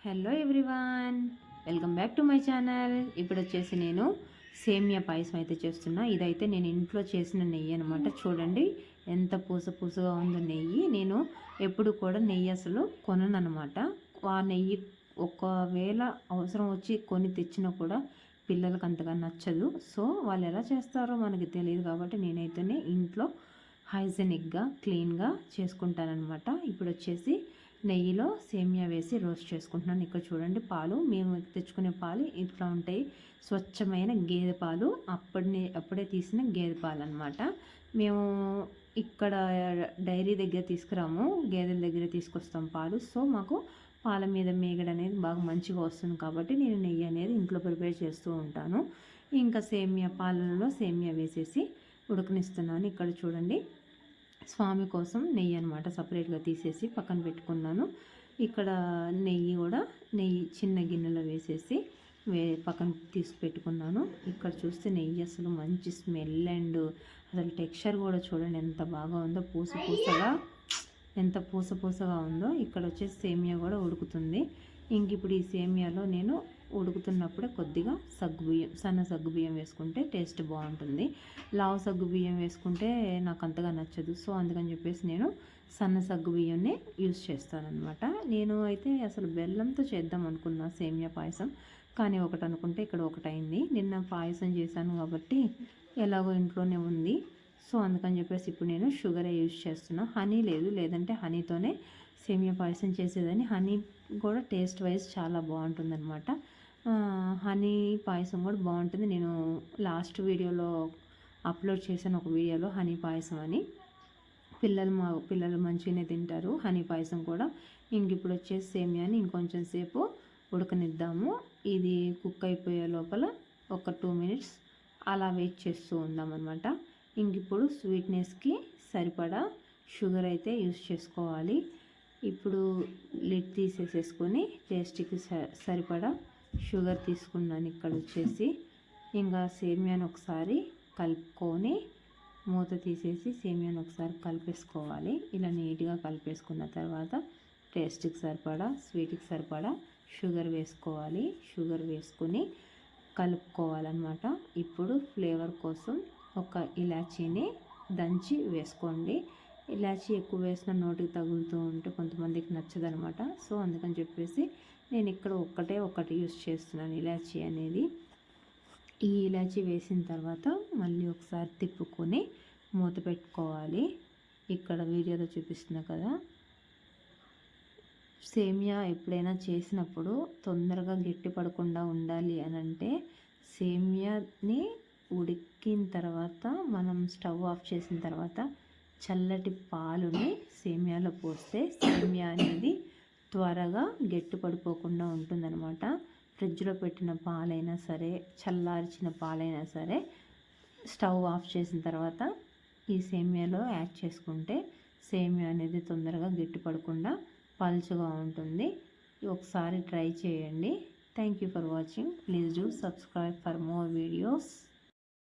Hello everyone, welcome back to my channel. ఇప్పుడు వచ్చేసి నేను సేమియా పాయసం అయితే చేస్తున్నా. ఇదైతే నేను ఇంట్లో చేసిన నెయ్యి అనమాట. చూడండి ఎంత పూసగా ఉందో నెయ్యి. నేను ఎప్పుడు కూడా నెయ్యి అసలు కొనను అనమాట. ఆ నెయ్యి ఒకవేళ అవసరం వచ్చి కొని తెచ్చినా కూడా పిల్లలకు అంతగా నచ్చదు. సో వాళ్ళు ఎలా చేస్తారో మనకి తెలియదు కాబట్టి నేనైతేనే ఇంట్లో హైజెనిక్గా క్లీన్గా చేసుకుంటానమాట. ఇప్పుడు వచ్చేసి నెయ్యిలో సేమియా వేసి రోస్ట్ చేసుకుంటున్నాను. ఇక్కడ చూడండి పాలు, మేము తెచ్చుకునే పాలు ఇట్లా ఉంటాయి, స్వచ్ఛమైన గేదె పాలు, అప్పుడే తీసిన గేదె పాలు అనమాట. మేము ఇక్కడ డైరీ దగ్గర తీసుకురాము, గేదెల దగ్గర తీసుకొస్తాం పాలు. సో మాకు పాల మీద మేగడ అనేది బాగా మంచిగా వస్తుంది కాబట్టి నేను నెయ్యి అనేది ఇంట్లో ప్రిపేర్ చేస్తూ ఉంటాను. ఇంకా సేమియా పాలలో సేమియా వేసేసి ఉడకనిస్తున్నాను. ఇక్కడ చూడండి స్వామి కోసం నెయ్యి అనమాట సపరేట్గా తీసేసి పక్కన పెట్టుకున్నాను. ఇక్కడ నెయ్యి చిన్న గిన్నెలో వేసేసి పక్కన తీసి పెట్టుకున్నాను. ఇక్కడ చూస్తే నెయ్యి అసలు మంచి స్మెల్ అండ్ అసలు టెక్స్చర్ కూడా చూడండి ఎంత బాగా ఉందో, ఎంత పూసగా ఉందో. ఇక్కడ వచ్చేసి సేమియా కూడా ఉడుకుతుంది. ఇంక ఇప్పుడు ఈ సేమియాలో నేను ఉడుకుతున్నప్పుడే కొద్దిగా సన్న సగ్గుబియ్యం వేసుకుంటే టేస్ట్ బాగుంటుంది. లావు సగ్గుబియ్యం వేసుకుంటే నాకు అంతగా నచ్చదు. సో అందుకని చెప్పేసి నేను సన్న సగ్గుబియ్యాన్ని యూస్ చేస్తానన్నమాట. నేను అయితే అసలు బెల్లంతో చేద్దాం అనుకున్నా సేమియా పాయసం, కానీ ఒకటి అనుకుంటే ఇక్కడ ఒకటి అయింది. నిన్న పాయసం చేశాను కాబట్టి ఎలాగో ఇంట్లోనే ఉంది. సో అందుకని చెప్పేసి ఇప్పుడు నేను షుగరే యూజ్ చేస్తున్నా. హనీ లేదంటే హనీతోనే సేమియా పాయసం చేసేదని. హనీ కూడా టేస్ట్ వైజ్ చాలా బాగుంటుందన్నమాట. హనీ పాయసం కూడా బాగుంటుంది. నేను లాస్ట్ వీడియోలో అప్లోడ్ చేశాను, ఒక వీడియోలో హనీ పాయసం అని. పిల్లలు మంచిగానే తింటారు హనీ పాయసం కూడా. ఇంక ఇప్పుడు వచ్చేసి సేమియాని ఇంకొంచెం సేపు ఉడకనిద్దాము. ఇది కుక్ అయిపోయే లోపల ఒక 2 minutes అలా వెయిట్ చేస్తూ ఉందామన్నమాట. ఇంక ఇప్పుడు స్వీట్నెస్కి సరిపడా షుగర్ అయితే యూస్ చేసుకోవాలి. ఇప్పుడు లిడ్ తీసేసుకొని టేస్ట్కి సరిపడా షుగర్ తీసుకున్నాను. ఇక్కడ వచ్చేసి ఇంకా సేమియాను ఒకసారి కలుపుకొని మూత తీసేసి సేమియాను ఒకసారి కలిపేసుకోవాలి. ఇలా నీట్గా కలిపేసుకున్న తర్వాత టేస్ట్కి సరిపడా స్వీట్కి సరిపడా షుగర్ వేసుకోవాలి. షుగర్ వేసుకొని కలుపుకోవాలన్నమాట. ఇప్పుడు ఫ్లేవర్ కోసం ఒక ఇలాచీని దంచి వేసుకోండి. ఇలాచీ ఎక్కువ వేసిన నోటికి తగులుతూ ఉంటే కొంతమందికి నచ్చదనమాట. సో అందుకని చెప్పేసి నేను ఇక్కడ ఒకటి యూస్ చేస్తున్నాను ఇలాచీ అనేది. ఈ ఇలాచీ వేసిన తర్వాత మళ్ళీ ఒకసారి తిప్పుకొని మూత పెట్టుకోవాలి. ఇక్కడ వీడియోలో చూపిస్తున్నా కదా, సేమియా ఎప్పుడైనా చేసినప్పుడు తొందరగా గట్టి పడకుండా ఉండాలి అని అంటే సేమియాని ఉడికిన తర్వాత మనం స్టవ్ ఆఫ్ చేసిన తర్వాత చల్లటి పాలుని సేమియాలో పోస్తే సేమియా అనేది త్వరగా గట్టి పడిపోకుండా ఉంటుందన్నమాట. ఫ్రిడ్జ్లో పెట్టిన పాలైనా సరే, చల్లార్చిన పాలైనా సరే, స్టవ్ ఆఫ్ చేసిన తర్వాత ఈ సేమియాలో యాడ్ చేసుకుంటే సేమియా అనేది తొందరగా గట్టి పడకుండా పలుచగా ఉంటుంది. ఒకసారి ట్రై చేయండి. Thank you for watching. Please do subscribe for more videos.